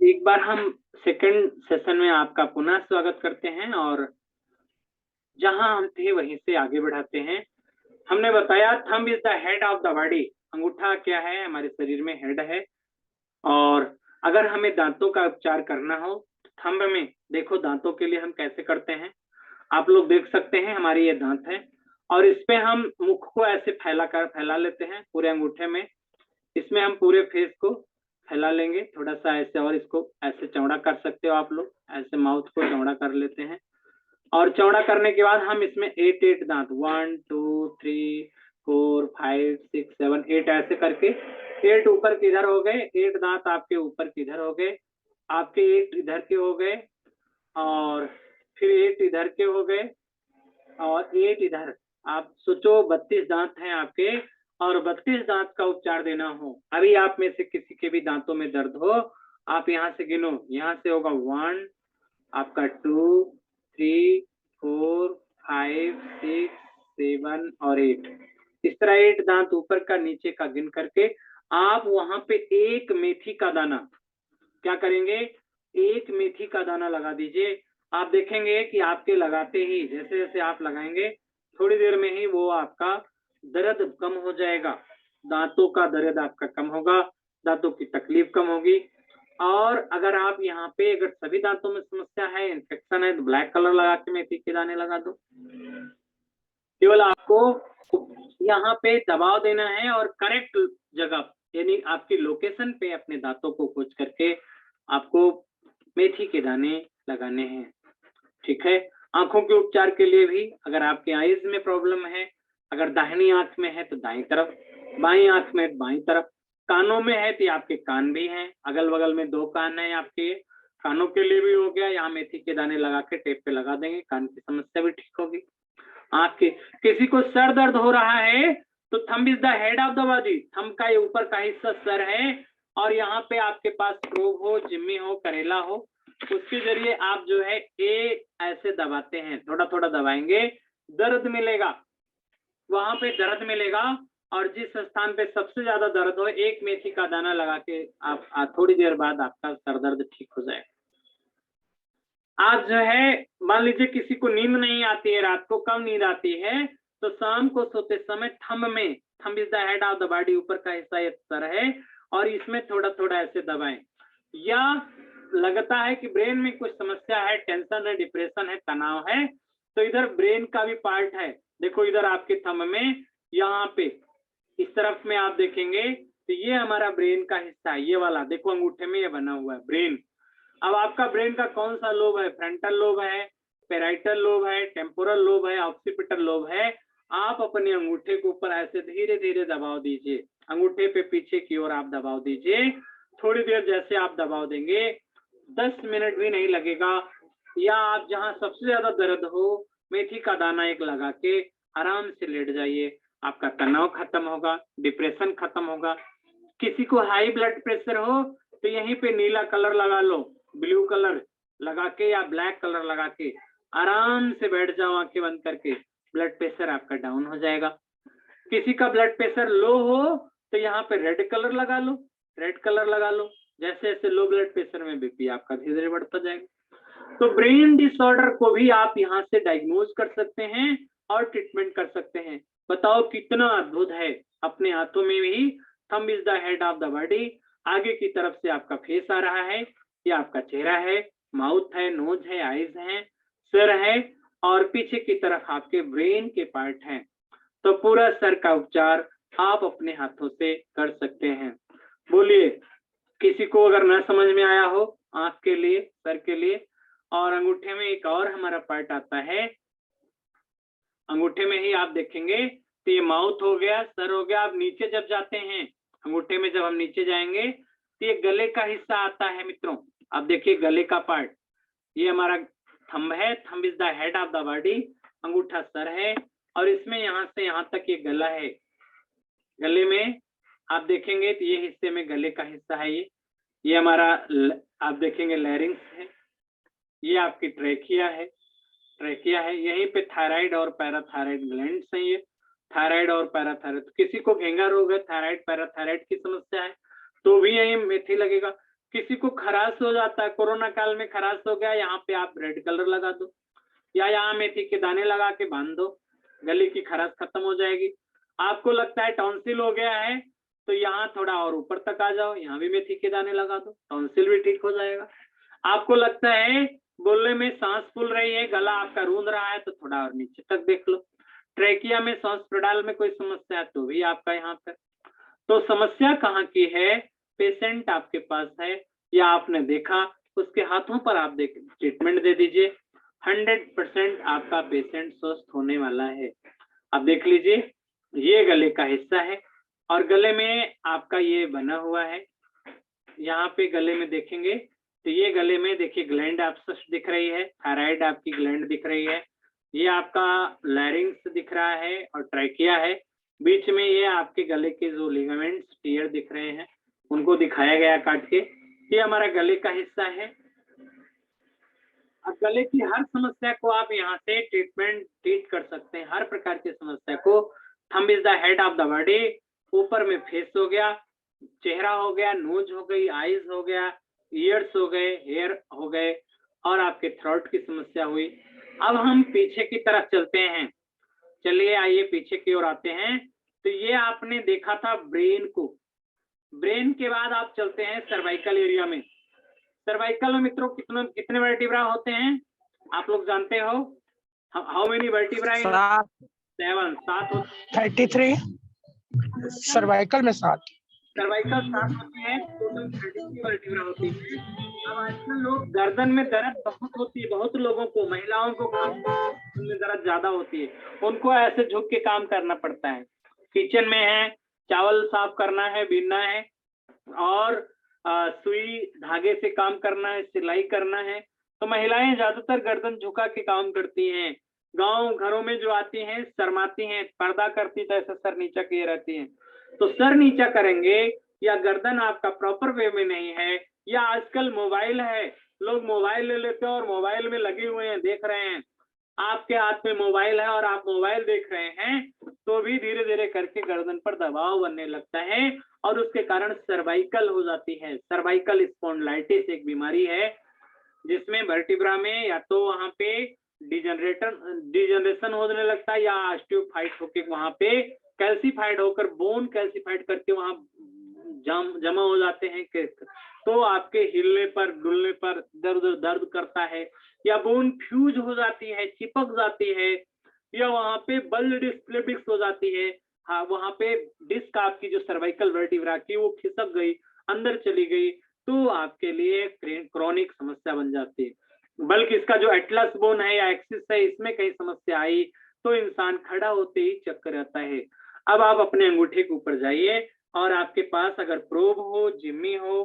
एक बार हम second session में आपका पुनः स्वागत करते हैं और जहां हम थे वहीं से आगे बढ़ाते हैं। हमने बताया thumb is the head of the body. अंगूठा क्या है? हमारे शरीर में हेड है। और अगर हमें दांतों का उपचार करना हो तो थंब में देखो दांतों के लिए हम कैसे करते हैं। आप लोग देख सकते हैं हमारे ये दांत है और इस पे हम मुख को ऐसे फैला लेते हैं पूरे अंगूठे में। इसमें हम पूरे फेस को फैला लेंगे थोड़ा सा ऐसे और इसको ऐसे चौड़ा कर सकते हो आप लोग। ऐसे माउथ को चौड़ा कर लेते हैं और चौड़ा करने के बाद हम इसमें 8 दांत 1 2 3 4 5 6 7 8 ऐसे करके 8 ऊपर किधर हो गए, 8 दांत आपके ऊपर किधर हो गए, आपके 8 इधर के हो गए और फिर 8 इधर के हो गए और 8 इधर। आप सोचो 32 दांत हैं आपके और 32 दांत का उपचार देना हो। अभी आप में से किसी के भी दांतों में दर्द हो, आप यहाँ से गिनो, यहाँ से होगा 1, आपका 2 3 4 5 6 7 और 8। इस तरह 8 दांत ऊपर का नीचे का गिन करके आप वहां पे एक मेथी का दाना क्या करेंगे, एक मेथी का दाना लगा दीजिए। आप देखेंगे कि आपके लगाते ही जैसे जैसे आप लगाएंगे थोड़ी देर में ही वो आपका दर्द कम हो जाएगा। दांतों का दर्द आपका कम होगा, दांतों की तकलीफ कम होगी। और अगर आप यहाँ पे अगर सभी दांतों में समस्या है, इन्फेक्शन है, तो ब्लैक कलर लगा के मेथी के दाने लगा दो। केवल आपको यहाँ पे दबाव देना है और करेक्ट जगह यानी आपकी लोकेशन पे अपने दांतों को खोज करके आपको मेथी के दाने लगाने हैं। ठीक है। आंखों के उपचार के लिए भी अगर आपके आईज में प्रॉब्लम है, अगर दाहिनी आंख में है तो दाईं तरफ, बाईं आंख में बाईं तरफ, कानों में है तो आपके कान भी हैं, अगल बगल में 2 कान है आपके, कानों के लिए भी हो गया। यहाँ मेथी के दाने लगा के टेप पे लगा देंगे, कान की समस्या भी ठीक होगी। आपके किसी को सर दर्द हो रहा है तो thumb is the head of the body. Thumb का ये ऊपर का हिस्सा सर है और यहाँ पे आपके पास प्रोब हो, जिम्मी हो, करेला हो, उसके जरिए आप जो है ए ऐसे दबाते हैं, थोड़ा थोड़ा दबाएंगे, दर्द मिलेगा, वहां पे दर्द मिलेगा। और जिस स्थान पे सबसे ज्यादा दर्द हो एक मेथी का दाना लगा के आप थोड़ी देर बाद आपका सर दर्द ठीक हो जाएगा। आप जो है मान लीजिए किसी को नींद नहीं आती है, रात को कम नींद आती है, तो शाम को सोते समय थंब में, thumb is the head of the body, ऊपर का हिस्सा ये सर है और इसमें थोड़ा थोड़ा ऐसे दबाएं। या लगता है कि ब्रेन में कुछ समस्या है, टेंशन है, डिप्रेशन है, तनाव है, तो इधर ब्रेन का भी पार्ट है। देखो इधर आपके थंब में, यहाँ पे इस तरफ में आप देखेंगे तो ये हमारा ब्रेन का हिस्सा है, ये वाला देखो अंगूठे में ये बना हुआ है ब्रेन। अब आपका ब्रेन का कौन सा लोब है? फ्रंटल लोब है, पेराइटल लोब है, टेम्पोरल लोब है, ऑक्सीपिटल लोब है। आप अपने अंगूठे के ऊपर ऐसे धीरे धीरे दबाव दीजिए, अंगूठे पे पीछे की ओर आप दबाव दीजिए। थोड़ी देर जैसे आप दबाव देंगे 10 मिनट भी नहीं लगेगा। या आप जहां सबसे ज्यादा दर्द हो मेथी का दाना एक लगा के आराम से लेट जाइए, आपका तनाव खत्म होगा, डिप्रेशन खत्म होगा। किसी को हाई ब्लड प्रेशर हो तो यहीं पे नीला कलर लगा लो, ब्लू कलर लगा के या ब्लैक कलर लगा के आराम से बैठ जाओ आंखें बंद करके, ब्लड प्रेशर आपका डाउन हो जाएगा। किसी का ब्लड प्रेशर लो हो तो यहाँ पे रेड कलर लगा लो, रेड कलर लगा लो। जैसे जैसे लो ब्लड प्रेशर में बीपी आपका धीरे धीरे बढ़ता जाएगा। तो ब्रेन डिसऑर्डर को भी आप यहाँ से डायग्नोज कर सकते हैं और ट्रीटमेंट कर सकते हैं। बताओ कितना अद्भुत है। अपने हाथों में भी thumb is the head of the body. आगे की तरफ से आपका फेस आ रहा है, ये आपका चेहरा है, माउथ है, नोज है, आईज है, सर है और पीछे की तरफ आपके ब्रेन के पार्ट हैं। तो पूरा सर का उपचार आप अपने हाथों से कर सकते हैं। बोलिए किसी को अगर ना समझ में आया हो आंख के लिए, सर के लिए। और अंगूठे में एक और हमारा पार्ट आता है, अंगूठे में ही आप देखेंगे तो ये माउथ हो गया, सर हो गया। आप नीचे जब जाते हैं अंगूठे में, जब हम नीचे जाएंगे तो ये गले का हिस्सा आता है मित्रों। आप देखिए गले का पार्ट, ये हमारा थंब है, thumb is the head of the body, अंगूठा सर है और इसमें यहाँ से यहाँ तक ये गला है। गले में आप देखेंगे तो ये हिस्से में गले का हिस्सा है, ये हमारा आप देखेंगे लैरिंक्स है, ये आपकी ट्रेकिया है, ट्रेकिया है। यहीं पे थायराइड और पैराथायराइड ग्लैंड्स हैं, ये थायराइड और पैराथायराइड। किसी को घेंगा रोग है, थायराइड पैराथायराइड की समस्या है तो भी यही मेथी लगेगा। किसी को खराश हो जाता है, कोरोना काल में खराश हो गया, यहाँ पे आप रेड कलर लगा दो या यहाँ मेथी के दाने लगा के बांध दो, गले की खराश खत्म हो जाएगी। आपको लगता है टॉन्सिल हो गया है तो यहाँ थोड़ा और ऊपर तक आ जाओ, यहाँ भी मेथी के दाने लगा दो, टॉन्सिल भी ठीक हो जाएगा। आपको लगता है बोलने में सांस फूल रही है, गला आपका रूंध रहा है, तो थोड़ा और नीचे तक देख लो। ट्रेकिया में, सांस प्रणाल में कोई समस्या है तो भी आपका यहाँ पर। तो समस्या कहाँ की है? पेशेंट आपके पास है या आपने देखा, उसके हाथों पर आप ट्रीटमेंट दे दीजिए, 100% आपका पेशेंट स्वस्थ होने वाला है। अब देख लीजिए, ये गले का हिस्सा है और गले में आपका ये बना हुआ है। यहाँ पे गले में देखेंगे तो ये गले में देखिए ग्लैंड आपको दिख रही है, थायराइड आपकी ग्लैंड दिख रही है, ये आपका लैरिंग्स दिख रहा है और ट्रैकिया है। बीच में ये आपके गले के जो लिगामेंट्स टीयर दिख रहे हैं उनको दिखाया गया काट के, ये हमारा गले का हिस्सा है। अब गले की हर समस्या को आप यहाँ से ट्रीट कर सकते हैं, हर प्रकार की समस्या को। Thumb is the head of the body, ऊपर में फेस हो गया, चेहरा हो गया, नोज हो गई, आईज हो गया, ईयर्स हो गए, हेयर हो गए और आपके थ्रोट की समस्या हुई। अब हम पीछे की तरफ चलते हैं, चलिए आइए पीछे की ओर आते हैं। तो ये आपने देखा था ब्रेन को, ब्रेन के बाद आप चलते हैं सर्वाइकल एरिया में। सर्वाइकल में मित्रों कितने वर्टिब्रा होते हैं आप लोग जानते हो? How many vertebra? 7 होते हैं। 33 सर्वाइकल में 7, सर्वाइकल 7 होती है, टोटल 33 वर्टिब्रा होती है। अब आजकल लोग गर्दन में दर्द बहुत होती है, बहुत लोगों को, महिलाओं को में दर्द ज्यादा होती है, उनको ऐसे झुक के काम करना पड़ता है। किचन में है, चावल साफ करना है, बीनना है और सुई धागे से काम करना है, सिलाई करना है, तो महिलाएं ज्यादातर गर्दन झुका के काम करती हैं। गांव घरों में जो आती हैं शर्माती हैं, पर्दा करती तो ऐसा सर नीचा किए रहती हैं। तो सर नीचा करेंगे या गर्दन आपका प्रॉपर वे में नहीं है, या आजकल मोबाइल है, लोग मोबाइल ले लेते हैं और मोबाइल में लगे हुए हैं, देख रहे हैं, आपके हाथ में मोबाइल है और आप मोबाइल देख रहे हैं, तो भी धीरे धीरे करके गर्दन पर दबाव बनने लगता है और उसके कारण सर्वाइकल हो जाती है। सर्वाइकल स्पॉन्डिलाइटिस एक बीमारी है जिसमें वर्टिब्रा में या तो वहां पे डिजनरेशन होने लगता है या ऑस्टियोफाइट होकर वहां पे कैल्सीफाइड होकर, बोन कैल्सीफाइड करके वहां जमा हो जाते हैं, तो आपके हिलने पर डुलने पर दर्द करता है, या बोन फ्यूज हो जाती है, चिपक जाती है, या वहां पे बल्ज डिस्क हो जाती है। हाँ, वहां पे डिस्क आपकी जो सर्वाइकल वर्टिब्रा की वो खिसक गई, अंदर चली गई, तो आपके लिए क्रॉनिक समस्या बन जाती है। बल्कि इसका जो एटलस बोन है या एक्सिस है, इसमें कहीं समस्या आई तो इंसान खड़ा होते ही चक्कर आता है। अब आप अपने अंगूठे के ऊपर जाइए और आपके पास अगर प्रोब हो, जिम्मी हो,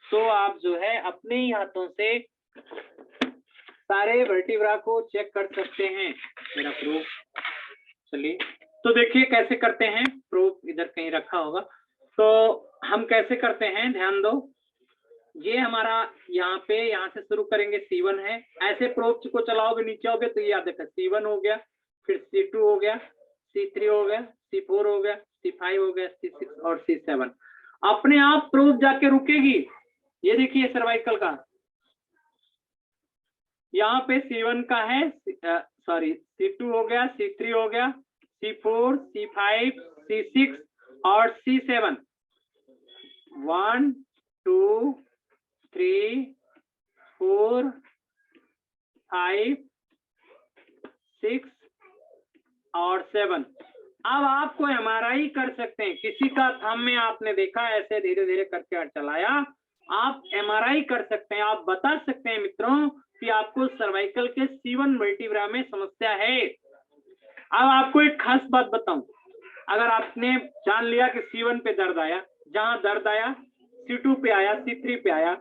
तो आप जो है अपने ही हाथों से सारे वर्टिब्रा को चेक कर सकते हैं। मेरा प्रोब, चलिए तो देखिए कैसे करते हैं। प्रोब इधर कहीं रखा होगा, तो हम कैसे करते हैं ध्यान दो। ये हमारा यहाँ पे, यहाँ से शुरू करेंगे, C1 है, ऐसे प्रोब को चलाओगे नीचे आओगे तो ये याद रखा, C1 हो गया, फिर C2 हो गया, C3 हो गया, C4 हो गया, C5 हो गया, C6 और C7। अपने आप प्रोब जाके रुकेगी। ये देखिए सर्वाइकल का, यहाँ पे C1 का है, सॉरी C2 हो गया, C3 हो गया, C4, C5, C6 और C7। 1 2 3 4 5 6 और 7। अब आपको MRI कर सकते हैं, किसी का थंब में आपने देखा ऐसे धीरे धीरे करके चलाया, आप MRI कर सकते हैं, आप बता सकते हैं मित्रों कि आपको सर्वाइकल के C1 वर्टिब्रा में समस्या है। अब आपको एक खास बात बताऊं, अगर आपने जान लिया कि C1 पे दर्द आया, जहां दर्द आया C2 पे आया, C3 पे आया,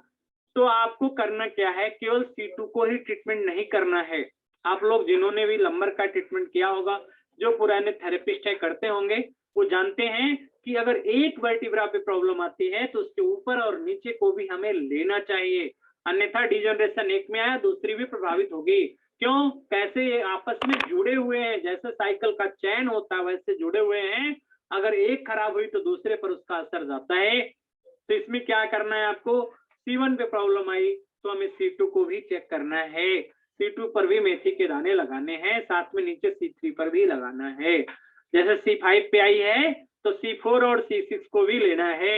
तो आपको करना क्या है, केवल C2 को ही ट्रीटमेंट नहीं करना है। आप लोग जिन्होंने भी लंबर का ट्रीटमेंट किया होगा, जो पुराने थेरेपिस्ट है करते होंगे, वो जानते हैं कि अगर एक वर्टिब्रा पे प्रॉब्लम आती है तो उसके ऊपर और नीचे को भी हमें लेना चाहिए, अन्यथा डिजनरेशन एक में आया दूसरी भी प्रभावित होगी। क्यों? कैसे ये आपस में जुड़े हुए हैं, जैसे साइकिल का चैन होता है वैसे जुड़े हुए हैं। अगर एक खराब हुई तो दूसरे पर उसका असर जाता है। तो इसमें क्या करना है आपको, C1 पे प्रॉब्लम आई तो हमें C2 को भी चेक करना है। C2 पर भी मेथी के दाने लगाने हैं, साथ में नीचे C3 पर भी लगाना है। जैसे C5 पे आई है तो C4 और C6 को भी लेना है।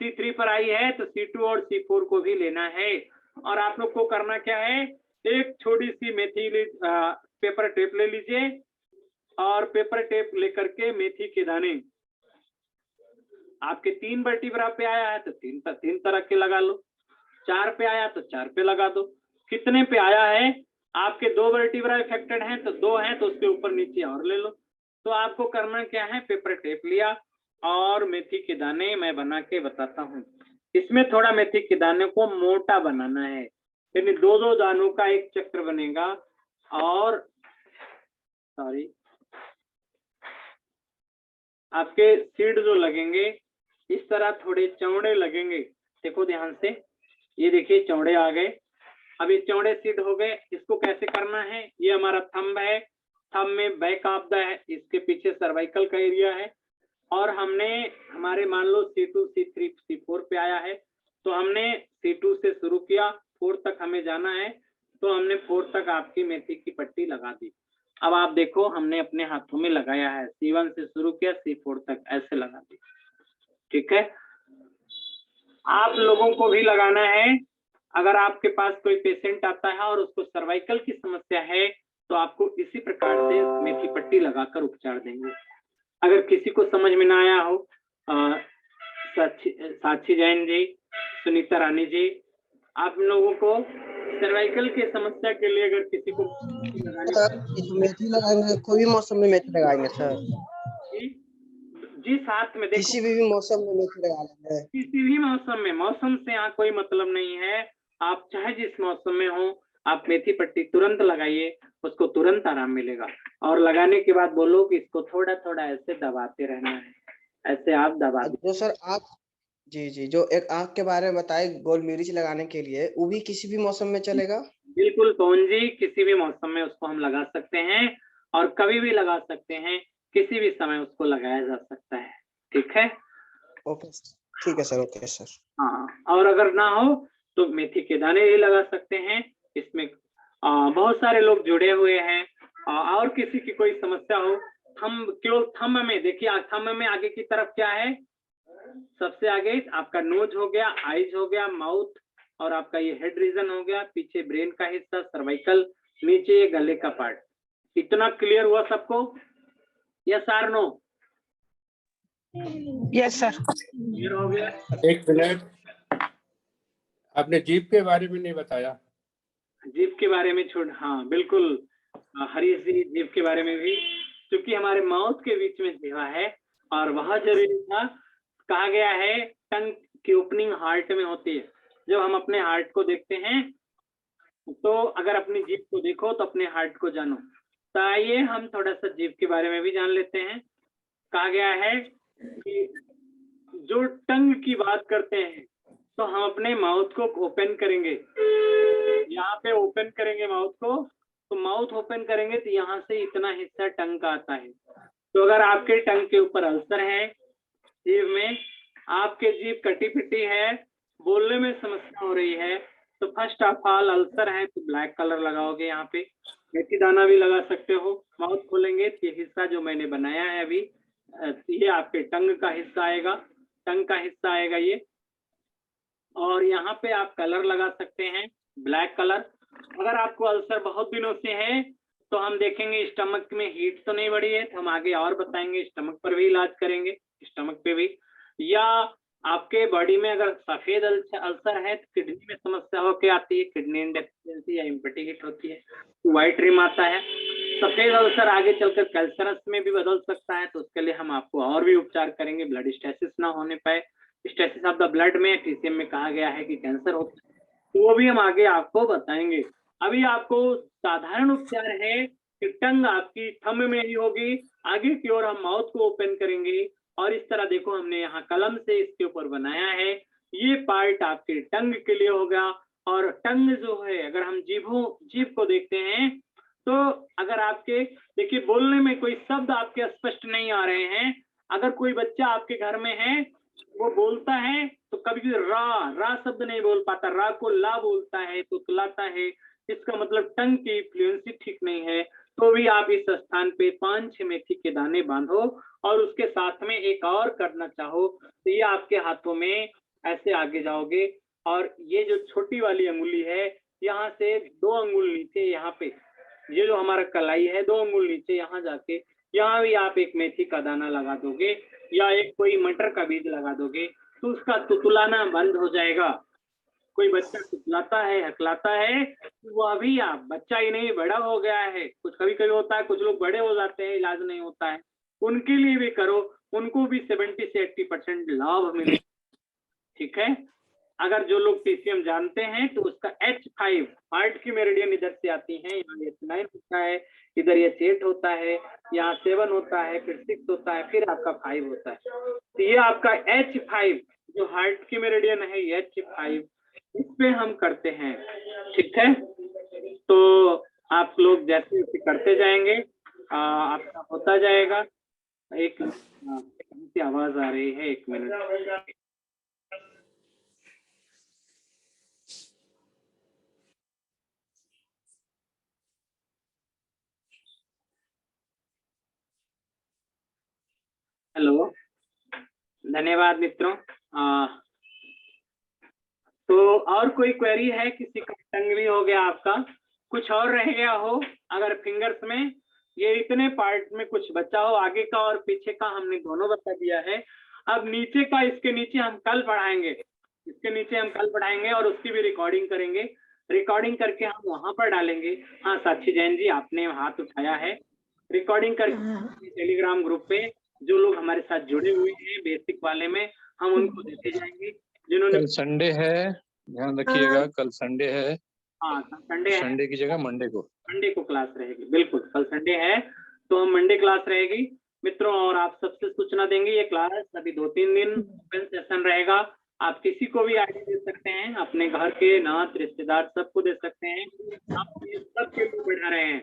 C3 पर आई है तो C2 और C4 को भी लेना है। और आप लोग को करना क्या है, एक छोटी सी मेथी पेपर टेप ले लीजिए और पेपर टेप लेकर के मेथी के दाने आपके 3 वर्टिब्रा पे आया है तो 3 तरह के लगा लो, 4 पे आया तो 4 पे लगा दो। कितने पे आया है, आपके 2 वर्टिब्रा इफेक्टेड हैं तो 2 हैं तो उसके ऊपर नीचे और ले लो। तो आपको करना क्या है, पेपर टेप लिया और मेथी के दाने मैं बना के बताता हूँ। इसमें थोड़ा मेथी के दाने को मोटा बनाना है, यानी 2-2 दानों का एक चक्र बनेगा। और सॉरी, आपके सीड जो लगेंगे इस तरह थोड़े चौड़े लगेंगे। देखो ध्यान से, ये देखिए चौड़े आ गए। अब ये चौड़े सीड हो गए, इसको कैसे करना है, ये हमारा थंब है, थंब में बैक ऑफ द है, इसके पीछे सर्वाइकल का एरिया है। और हमने हमारे मान लो C2, C3, C4 पे आया है तो हमने C2 से शुरू किया, 4 तक हमें जाना है तो हमने 4 तक आपकी मेथी की पट्टी लगा दी। अब आप देखो हमने अपने हाथों में लगाया है, C1 से शुरू किया C4 तक ऐसे लगा दी। ठीक है, आप लोगों को भी लगाना है। अगर आपके पास कोई पेशेंट आता है और उसको सर्वाइकल की समस्या है तो आपको इसी प्रकार से मेथी पट्टी लगाकर उपचार देंगे। अगर किसी को समझ में ना आया हो, साक्षी जैन जी, सुनीता रानी जी, आप लोगों को सर्वाइकल की समस्या के लिए अगर किसी को मेथी लगाएंगे, कोई भी मौसम में मेथी लगाएंगे सर? जी साथ में देखो, किसी भी मौसम में मेथी लगा लेंगे। किसी भी मौसम में, मौसम से यहाँ कोई मतलब नहीं है। आप चाहे जिस मौसम में हो, आप मेथी पट्टी तुरंत लगाइए, उसको तुरंत आराम मिलेगा। और लगाने के बाद बोलो कि इसको थोड़ा थोड़ा ऐसे दबाते रहना है, ऐसे आप दबा दो। जो सर आप जी जो एक आंख के बारे में बताए गोल मिर्च लगाने के लिए, वो भी किसी भी मौसम में चलेगा? बिल्कुल पवन जी, किसी भी मौसम में उसको हम लगा सकते हैं और कभी भी लगा सकते हैं, किसी भी समय उसको लगाया जा सकता है। ठीक है, ओके ठीक है सर, ओके सर। हाँ, और अगर ना हो तो मेथी के दाने भी लगा सकते हैं। इसमें बहुत सारे लोग जुड़े हुए हैं। और किसी की कोई समस्या हो, थंब, केवल थंब में देखिए, थंब में आगे की तरफ क्या है, सबसे आगे आपका नोज हो गया, आईज हो गया, माउथ और आपका ये हेड रीजन हो गया, पीछे ब्रेन का हिस्सा, सर्वाइकल, नीचे ये गले का पार्ट। इतना क्लियर हुआ सबको? Yes or no? Yes sir. Clear हो गया? एक मिनट, आपने जीभ के बारे में नहीं बताया। जीभ के बारे में छोड़, हाँ बिल्कुल, हरीश जी जीभ के बारे में भी, क्योंकि हमारे माउथ के बीच में जीवा है और वह जरूरी था। कहा गया है टंग की ओपनिंग हार्ट में होती है। जब हम अपने हार्ट को देखते हैं तो अगर अपनी जीभ को देखो तो अपने हार्ट को जानो। तो आइए हम थोड़ा सा जीभ के बारे में भी जान लेते हैं। कहा गया है कि जो टंग की बात करते हैं तो हम अपने माउथ को ओपन करेंगे, यहाँ पे ओपन करेंगे माउथ को, तो माउथ ओपन करेंगे तो यहाँ से इतना हिस्सा टंग का आता है। तो अगर आपके टंग के ऊपर अल्सर है, जीभ में आपके जीभ कटी पिटी है, बोलने में समस्या हो रही है, तो फर्स्ट ऑफ ऑल अल्सर है तो ब्लैक कलर लगाओगे। यहाँ पे मेथी दाना भी लगा सकते हो। माउथ खोलेंगे तो ये हिस्सा जो मैंने बनाया है अभी, ये आपके टंग का हिस्सा आएगा, टंग का हिस्सा आएगा ये। और यहाँ पे आप कलर लगा सकते हैं, ब्लैक कलर। अगर आपको अल्सर बहुत दिनों से है तो हम देखेंगे स्टमक में हीट तो नहीं बढ़ी है, तो हम आगे और बताएंगे, स्टमक पर भी इलाज करेंगे, स्टमक पे भी। या आपके बॉडी में अगर सफेद अल्सर है तो किडनी में समस्या होके आती है, किडनी डेफिशिएंसी या इम्पेटिक हिट होती है, तो व्हाइट रिम आता है। सफेद अल्सर आगे चलकर कैल्सरस में भी बदल सकता है, तो उसके लिए हम आपको और भी उपचार करेंगे, ब्लड स्टेसिस ना होने पाए। स्टेसिस ऑफ द ब्लड में TCM में कहा गया है कि कैंसर होता है, तो वो भी हम आगे आपको बताएंगे। अभी आपको साधारण उपचार है कि टंग आपकी थंब में ही होगी, आगे की ओर हम माउथ को ओपन करेंगे और इस तरह देखो हमने यहाँ कलम से इसके ऊपर बनाया है, ये पार्ट आपके टंग के लिए होगा। और टंग जो है, अगर हम जीभ को देखते हैं तो अगर आपके देखिए बोलने में कोई शब्द आपके स्पष्ट नहीं आ रहे हैं, अगर कोई बच्चा आपके घर में है वो बोलता है तो कभी भी रा शब्द नहीं बोल पाता, रा को ला बोलता है, तुतलाता है, इसका मतलब टंग की फ्लुएंसी ठीक नहीं है। तो भी आप इस स्थान पे 5-6 मेथी के दाने बांधो और उसके साथ में एक और करना चाहो तो ये आपके हाथों में ऐसे आगे जाओगे और ये जो छोटी वाली अंगुली है यहाँ से 2 अंगुल नीचे, यहाँ पे ये जो हमारा कलाई है 2 अंगुल नीचे यहाँ जाके यहाँ भी आप एक मेथी का दाना लगा दोगे या एक कोई मटर का बीज लगा दोगे तो उसका तुतलाना बंद हो जाएगा। कोई बच्चा तुतलाता है, हकलाता है, वो अभी आप बच्चा ही नहीं बड़ा हो गया है। कुछ कभी कभी होता है, कुछ लोग बड़े हो जाते हैं, इलाज नहीं होता है, उनके लिए भी करो, उनको भी 70 से 80% लाभ मिले। ठीक है, अगर जो लोग पीसीएम जानते हैं तो उसका H5 हार्ट की मेरिडियन इधर से आती है, यहाँ H9 होता है, इधर H8 होता है, यहाँ 7 होता है, फिर 6 होता है, फिर आपका 5 होता है। तो ये आपका H5 जो हार्ट की मेरिडियन है H5 इस पे हम करते हैं। ठीक है, तो आप लोग जैसे जैसे करते जाएंगे आपका होता जाएगा। एक आवाज आ रही है, 1 मिनट। हेलो, धन्यवाद मित्रों। तो और कोई क्वेरी है? किसी का टंग भी हो गया, आपका कुछ और रह गया हो, अगर फिंगर्स में ये इतने पार्ट में कुछ बचा हो, आगे का और पीछे का हमने दोनों बता दिया है। अब नीचे का, इसके नीचे हम कल पढ़ाएंगे, इसके नीचे हम कल पढ़ाएंगे और उसकी भी रिकॉर्डिंग करेंगे। रिकॉर्डिंग करके हम वहां पर डालेंगे। हाँ साक्षी जैन जी, आपने हाथ उठाया है। रिकॉर्डिंग करके टेलीग्राम ग्रुप पे जो लोग हमारे साथ जुड़े हुए हैं बेसिक वाले में, हम उनको देते जाएंगे। जिन्होंने कल संडे है, ध्यान रखिएगा, कल संडे है। हाँ संडे है, संडे की जगह मंडे को क्लास रहेगी। बिल्कुल, कल संडे है तो हम मंडे क्लास रहेगी मित्रों। और आप सबसे सूचना देंगे, ये क्लास अभी 2-3 दिन ओपन सेशन रहेगा। आप किसी को भी आईडी दे सकते हैं, अपने घर के नात रिश्तेदार सबको दे सकते हैं। आप ये सब के लिए बढ़ा रहे हैं,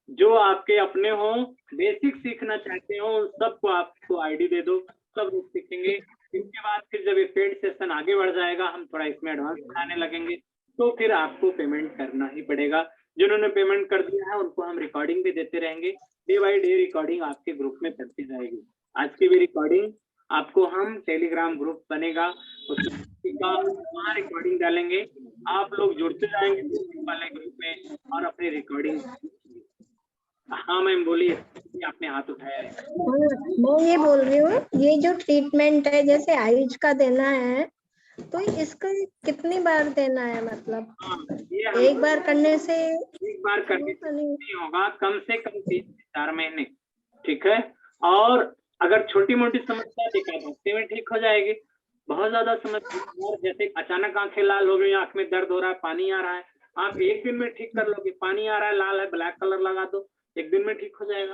जो आपके अपने हो, बेसिक सीखना चाहते हो, उन सबको आपको आईडी दे दो, सब लोग सीखेंगे। इसके बाद फिर जब ये पेड सेशन आगे बढ़ जाएगा, हम थोड़ा इसमें एडवांस पढ़ाने लगेंगे, तो फिर आपको पेमेंट करना ही पड़ेगा। जिन्होंने पेमेंट कर दिया है उनको हम रिकॉर्डिंग भी देते रहेंगे, डे बाय डे रिकॉर्डिंग आपके ग्रुप में चलती जाएगी। आज की भी रिकॉर्डिंग आपको हम टेलीग्राम ग्रुप बनेगा वहाँ रिकॉर्डिंग डालेंगे, आप लोग जुड़ते जाएंगे वाले ग्रुप में और अपनी रिकॉर्डिंग। हाँ मैम बोलिए, आपने हाथ उठाया है। मैं ये बोल रही हूँ, ये जो ट्रीटमेंट है जैसे आयुष का देना है तो इसका कितनी बार देना है? मतलब एक बार करने से नहीं होगा, कम से कम 3 से 4 महीने। ठीक है, और अगर छोटी मोटी समस्या एक हफ्ते में ठीक हो जाएगी। बहुत ज्यादा समस्या जैसे अचानक आंखें लाल हो गई, आंख में दर्द हो रहा है, पानी आ रहा है, आप 1 दिन में ठीक कर लोगे। पानी आ रहा है, लाल है, ब्लैक कलर लगा दो, 1 दिन में ठीक हो जाएगा।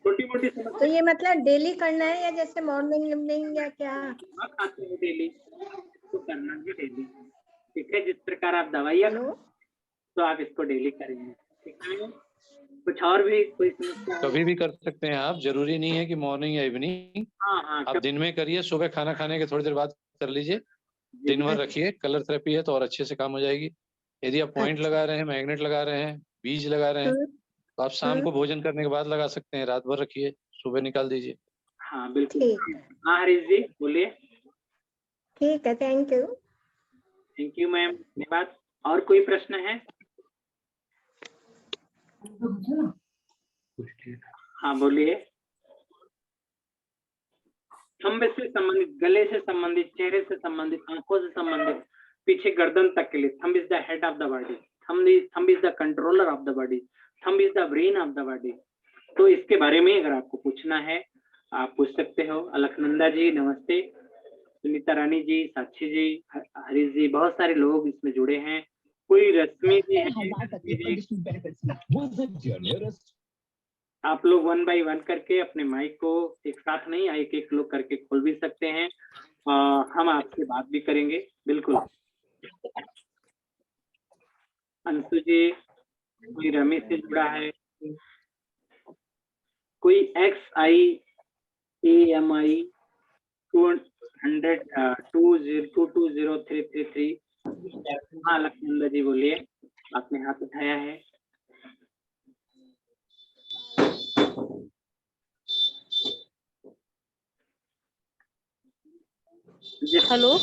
छोटी मोटी समस्या तो ये मतलब डेली करना है या जैसे मॉर्निंग इवनिंग या क्या? खाते हो डेली तो करना भी डेली। ठीक है, जिस प्रकार आप दवाइयाँ तो आप इसको डेली करेंगे। ठीक है, कुछ और भी कोई समस्या? कभी भी कर सकते हैं आप, जरूरी नहीं है कि मॉर्निंग या इवनिंग। हाँ, आप दिन में करिए, सुबह खाना खाने के थोड़ी देर बाद कर लीजिए, दिन भर रखिए। कलर थेरेपी है तो और अच्छे से काम हो जाएगी। यदि आप पॉइंट लगा रहे हैं, मैग्नेट लगा रहे हैं, बीज लगा रहे हैं, तो आप शाम को भोजन करने के बाद लगा सकते हैं। रात भर रखिए, सुबह निकाल दीजिए। हाँ बिल्कुल। हाँ हरीश जी बोलिए। ठीक है, थैंक यू मैम, धन्यवाद। और कोई प्रश्न है? हाँ बोलिए। खंबे से संबंधित, गले से संबंधित, चेहरे से संबंधित, आंखों से संबंधित, पीछे गर्दन तक के लिए thumb is the head of the body, thumb is the controller of the body, thumb is the brain of the body. तो इसके बारे में अगर आपको पूछना है आप पूछ सकते हो। अलखनंदा जी नमस्ते, सुनीता रानी जी, साक्षी जी, हरीश जी, बहुत सारे लोग इसमें जुड़े हैं। कोई रश्मि जी है, आप लोग 1 बाय 1 करके अपने माइक को एक साथ नहीं, एक लोग करके खोल भी सकते हैं। हम आपसे बात भी करेंगे बिल्कुल। अंशु जी, कोई रमेश से जुड़ा है, कोई XIAMI 100-220-333। हाँ लक्ष्मण जी बोलिए, आपने हाथ उठाया है। हेलो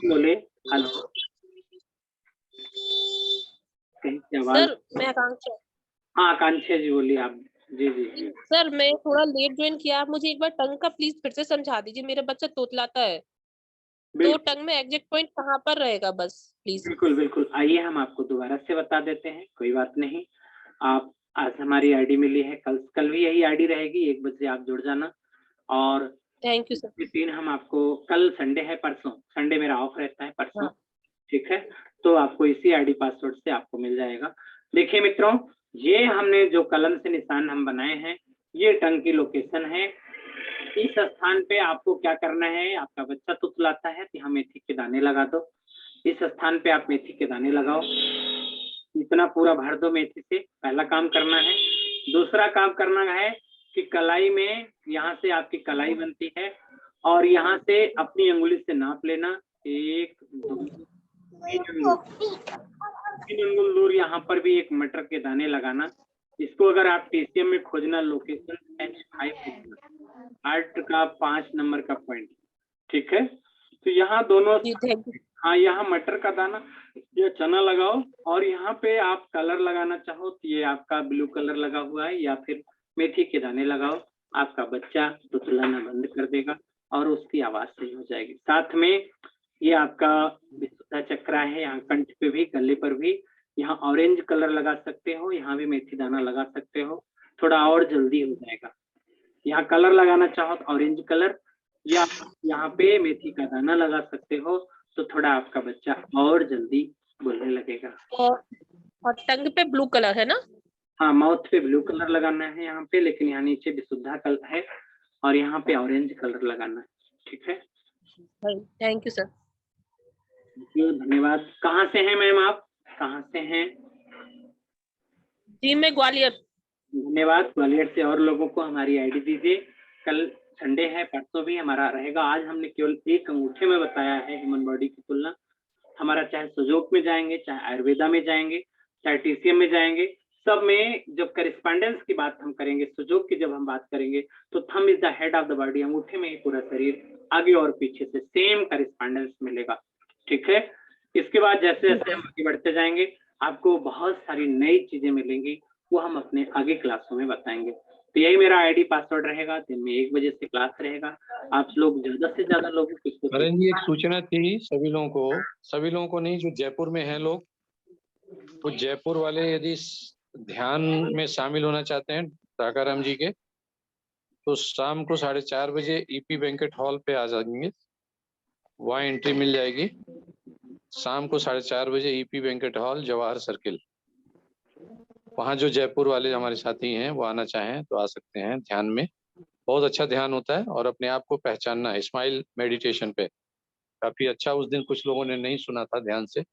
बोले हेलो, कहीं से आवाज। सर, मैं आकांक्षा। हाँ आकांक्षा जी बोलिए आप। जी जी जी। सर मैं थोड़ा लेट ज्वाइन किया, आप मुझे एक बार टंग का प्लीज फिर से समझा दीजिए, मेरा बच्चा तोतलाता है। तो बिल्कुल टंग में एग्जैक्ट पॉइंट कहाँ पर रहेगा बस प्लीज। बिल्कुल बिल्कुल, आइए हम आपको दोबारा से बता देते हैं, कोई बात नहीं। आप आज हमारी आईडी मिली है, कल भी यही आईडी रहेगी, 1 बजे आप जुड़ जाना। और थैंक यू सर। 3 हम आपको, कल संडे है, परसों संडे मेरा ऑफ रहता है, परसों हाँ। ठीक है, तो आपको इसी आईडी पासवर्ड से आपको मिल जाएगा। देखिए मित्रों, ये हमने जो कलम से निशान हम बनाए हैं, ये टंग की लोकेशन है। इस स्थान पे आपको क्या करना है, आपका बच्चा तुतलाता है तो यहाँ मेथी के दाने लगा दो। इस स्थान पे आप मेथी के दाने लगाओ, इतना पूरा भर दो मेथी से, पहला काम करना है। दूसरा काम करना है कि कलाई में, यहाँ से आपकी कलाई बनती है और यहाँ से अपनी अंगुली से नाप लेना, 1 2 3 अंगुल दूर यहाँ पर भी एक मटर के दाने लगाना। इसको अगर आप टीसीएम में खोजना, लोकेशन H5 आर्ट का 5 नंबर का पॉइंट, ठीक है। तो यहाँ दोनों, जी थैंक यू। हाँ यहाँ मटर का दाना या चना लगाओ, और यहाँ पे आप कलर लगाना चाहो तो ये आपका ब्लू कलर लगा हुआ है, या फिर मेथी के दाने लगाओ। आपका बच्चा तुतलाना बंद कर देगा और उसकी आवाज सही हो जाएगी। साथ में ये आपका विशुद्धा चक्रा है, यहाँ कंठ पे भी, गले पर भी। यहाँ ऑरेंज कलर लगा सकते हो, यहाँ भी मेथी दाना लगा सकते हो, थोड़ा और जल्दी हो जाएगा। यहाँ कलर लगाना चाहो तो ऑरेंज कलर, या यहाँ पे मेथी का दाना लगा सकते हो, तो थोड़ा आपका बच्चा और जल्दी बोलने लगेगा। और टंग पे ब्लू कलर है ना। हाँ माउथ पे ब्लू कलर लगाना है यहाँ पे, लेकिन यहाँ नीचे विशुद्धा कलर है और यहाँ पे ऑरेंज कलर लगाना है, ठीक है। Thank you sir. धन्यवाद। कहाँ से हैं मैम आप, कहाँ से हैं? जी मैं ग्वालियर। धन्यवाद। ग्वालियर से और लोगों को हमारी आईडी दीजिए। कल संडे है, परसों भी हमारा रहेगा। आज हमने केवल एक अंगूठे में बताया है ह्यूमन बॉडी की तुलना। हमारा चाहे सुजोक में जाएंगे, चाहे आयुर्वेदा में जाएंगे, चाहे टीसीएम में जाएंगे, सब में जब करेस्पॉन्डेंस की बात हम करेंगे, सुजोक की जब हम बात करेंगे, तो thumb is the head of the body, अंगूठे में ही पूरा शरीर आगे और पीछे से सेम करेस्पॉन्डेंस मिलेगा, ठीक है। इसके बाद जैसे जैसे हम आगे बढ़ते जाएंगे, आपको बहुत सारी नई चीजें मिलेंगी, वो हम अपने आगे क्लासों में बताएंगे। तो यही मेरा आईडी पासवर्ड रहेगा। दिन में 1 बजे से क्लास रहेगा। आप लोग ज्यादा से ज्यादा लोगों को इसको, नरेंद्र जी एक सूचना थी सभी लोगों को नहीं, जो जयपुर में हैं लोग, वो जयपुर वाले यदि ध्यान में शामिल होना चाहते हैं राकाराम जी के, तो शाम को 4:30 बजे ईपी बैंकेट हॉल पे आ जाएंगे, वहाँ एंट्री मिल जाएगी। शाम को 4:30 बजे EP banquet hall, Jawahar circle. वहाँ जो जयपुर वाले हमारे साथी हैं वो आना चाहें तो आ सकते हैं। ध्यान में बहुत अच्छा ध्यान होता है और अपने आप को पहचानना है। स्माइल मेडिटेशन पे काफी अच्छा, उस दिन कुछ लोगों ने नहीं सुना था ध्यान से, तो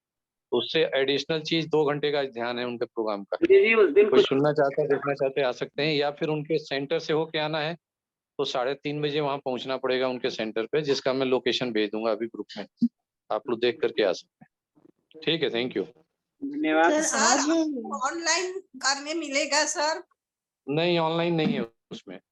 उससे एडिशनल चीज 2 घंटे का ध्यान है उनके प्रोग्राम का। जी उस दिन कोई सुनना चाहता है, देखना चाहते आ सकते हैं, या फिर उनके सेंटर से होके आना है तो 3:30 बजे वहाँ पहुंचना पड़ेगा उनके सेंटर पे, जिसका मैं लोकेशन भेज दूंगा अभी ग्रुप में, आप लोग देख करके आ सकते हैं। ठीक है, थैंक यू। धन्यवाद। सर आज ऑनलाइन करने मिलेगा सर? नहीं ऑनलाइन नहीं है उसमें,